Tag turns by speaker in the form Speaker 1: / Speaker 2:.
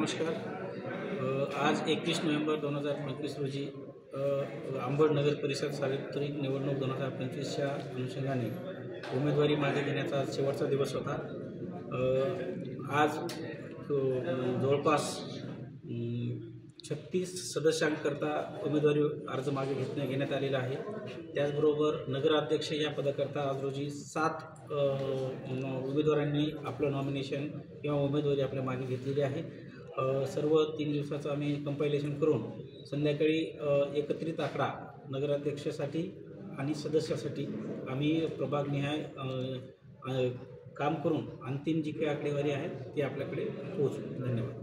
Speaker 1: नमस्कार। आज 21 नोव्हेंबर 2025 रोजी अंबड नगर परिषद सार्वत्रिक निवडणूक 2025च्या अनुषंगाने उमेदवारी मागे घेण्याचा आज शेवटचा दिवस होता। आज जवळपास 36 सदस्यांकरता उमेदवारी अर्ज मागे घेण्यात आलेला आहे। त्याचबरोबर नगराध्यक्ष या पदाकरता आज रोजी 7 उमेदवारांनी आपलं नॉमिनेशन किंवा उमेदवारी आपल्या मागे घेतलेली आहे। सर्व 3 दिवसाचं आम्ही कंपायलेशन करून संध्याकाळी एकत्रित आकडा नगराध्यक्षासाठी आणि सदस्यासाठी आम्ही प्रभागनिहाय काम करून अंतिम जी काही आकडेवारी आहे ती आपल्याकडे पोहोचू। धन्यवाद।